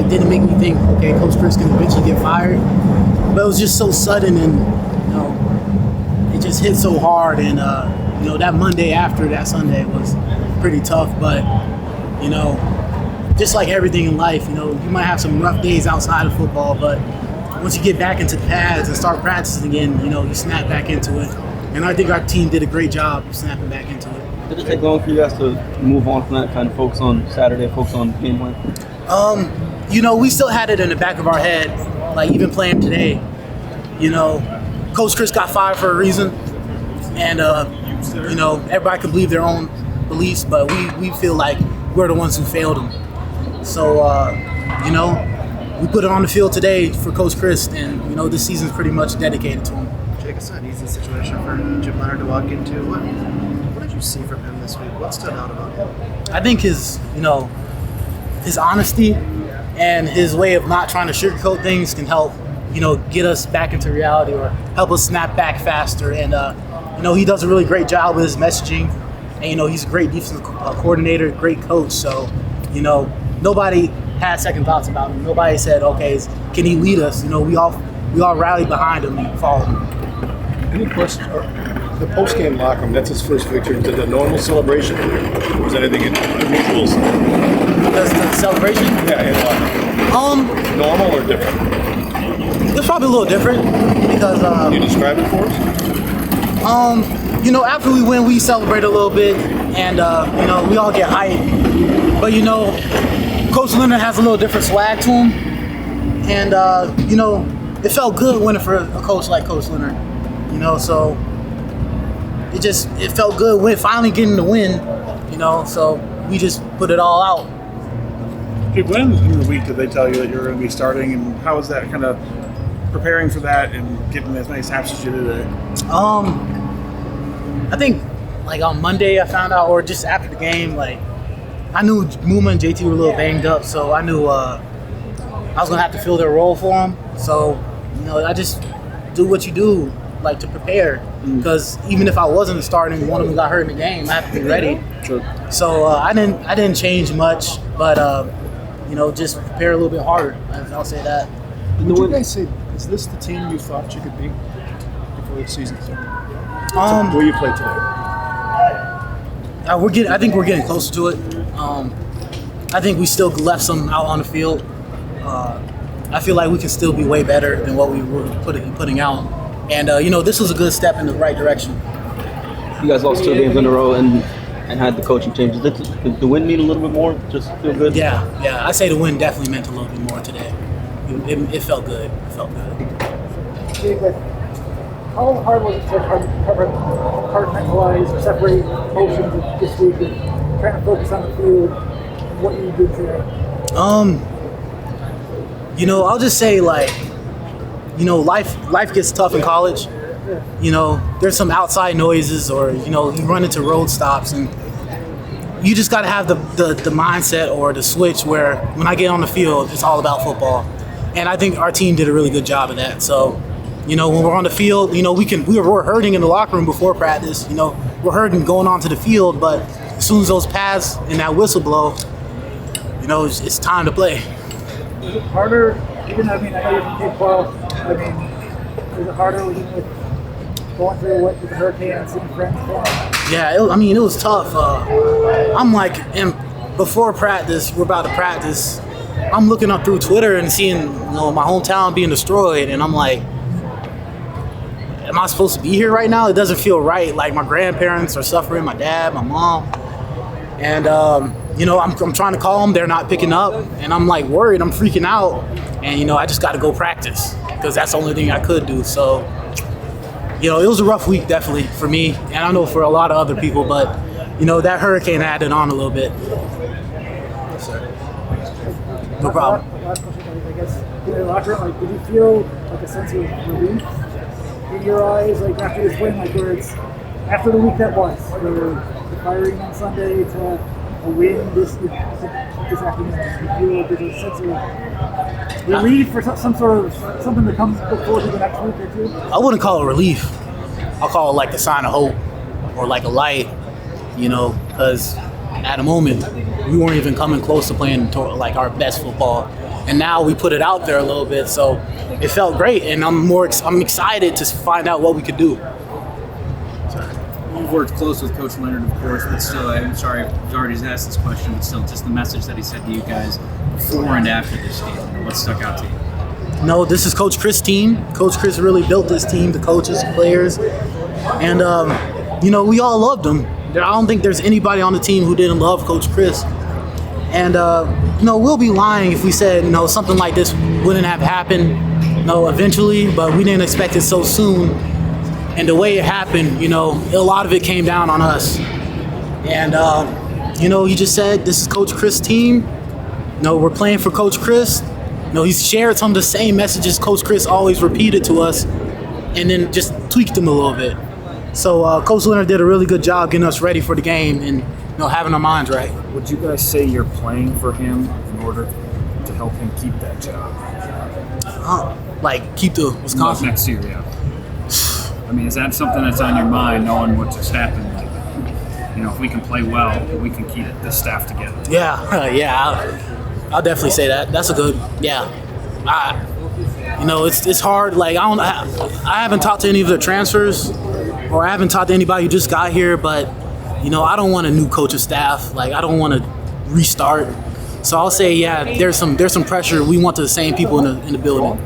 didn't make me think, okay, Coach Chris can eventually get fired. But it was just so sudden, and it just hit so hard. And that Monday after that Sunday was pretty tough. But just like everything in life, you might have some rough days outside of football, but once you get back into the pads and start practicing again, you snap back into it. And I think our team did a great job of snapping back into it. Did it take long for you guys to move on from that, kind of focus on Saturday, focus on game plan? We still had it in the back of our head, like even playing today. Coach Chris got fired for a reason, and everybody can believe their own beliefs, but we feel like we're the ones who failed him. So we put it on the field today for Coach Chris, and this season's pretty much dedicated to him. Jake, it's not an easy situation for Jim Leonard to walk into. What did you see from him this week? What stood out about him? I think his honesty and his way of not trying to sugarcoat things can help, get us back into reality or help us snap back faster. And, he does a really great job with his messaging. And, he's a great defensive coordinator, great coach. So, nobody had second thoughts about him. Nobody said, okay, can he lead us? We all rallied behind him and followed him. Any questions? The post-game locker room, that's his first victory. Did the normal celebration, or was anything unusual? The celebration? Yeah, normal or different? It's probably a little different because... Can you describe it for us? After we win, we celebrate a little bit, and we all get hyped. But Coach Leonard has a little different swag to him, and it felt good winning for a coach like Coach Leonard. So it felt good finally getting the win. So we just put it all out. When in the week did they tell you that you were going to be starting, and how was that kind of preparing for that and getting as many snaps as you did today? I think like on Monday I found out, or just after the game, like I knew Muma and JT were a little banged up, so I knew I was gonna have to fill their role for them. So I just do what you do, like to prepare, because even if I wasn't starting, one of them got hurt in the game, I have to be ready. Sure. So I didn't change much, but just prepare a little bit harder. I'll say that. Would you guys say, is this the team you thought you could be before the season started? Where you played today? I think we're getting closer to it. I think we still left some out on the field. I feel like we can still be way better than what we were putting out. And this was a good step in the right direction. You guys lost 2 games in a row and had the coaching changes. Did the win mean a little bit more? Just feel good? Yeah. I say the win definitely meant a little bit more today. It felt good. It felt good. How hard was it to compartmentalize or separate emotions this week and trying to focus on the field and what you did today? I'll just say life gets tough in college. There's some outside noises, or you run into road stops, and you just got to have the mindset or the switch where when I get on the field, it's all about football. And I think our team did a really good job of that. So, when we're on the field, we were hurting in the locker room before practice. We're hurting going onto the field, but as soon as those pads and that whistle blow, it's time to play. Is it harder? I know you're from Cape Coral. Is it harder with going through with the hurricane and seeing friends? Yeah, it was tough. I'm like, before practice, we're about to practice. I'm looking up through Twitter and seeing, my hometown being destroyed, and I'm like, am I supposed to be here right now? It doesn't feel right. Like my grandparents are suffering, my dad, my mom, and I'm trying to call them. They're not picking up, and I'm like worried. I'm freaking out, and I just got to go practice because that's the only thing I could do. So, it was a rough week definitely for me, and I know for a lot of other people. But that hurricane added on a little bit. Yes, sir. No problem. Last question, I guess, in the locker room, did you feel like a sense of relief in your eyes, after this win, where it's after the week that was, where the firing on Sunday to a win this afternoon, did you feel a sense of relief or something that comes before the next week or two? I wouldn't call it relief. I'll call it like the sign of hope or like a light, because at the moment we weren't even coming close to playing like our best football. and now we put it out there a little bit. So it felt great, and I'm excited to find out what we could do. You've worked close with Coach Leonard, of course, but still, I'm sorry I've already asked this question, but still, just the message that he said to you guys before and after this game, what stuck out to you? No, this is Coach Chris' team. Coach Chris really built this team, the coaches, the players, and we all loved him. I don't think there's anybody on the team who didn't love Coach Chris. And we'll be lying if we said something like this wouldn't have happened eventually, but we didn't expect it so soon. And the way it happened, a lot of it came down on us. And he just said this is Coach Chris' team. We're playing for Coach Chris. He's shared some of the same messages Coach Chris always repeated to us, and then just tweaked them a little bit. So Coach Leonard did a really good job getting us ready for the game and having our minds right. Would you guys say you're playing for him in order to help him keep that job? Keep the Wisconsin next year, yeah. I mean, is that something that's on your mind, knowing what just happened? If we can play well, we can keep this staff together. Yeah, I'll definitely say that. That's a good, yeah. It's hard. I haven't talked to any of the transfers, or I haven't talked to anybody who just got here, but I don't want a new coaching staff. I don't want to restart. So I'll say, yeah, there's some pressure. We want the same people in the building.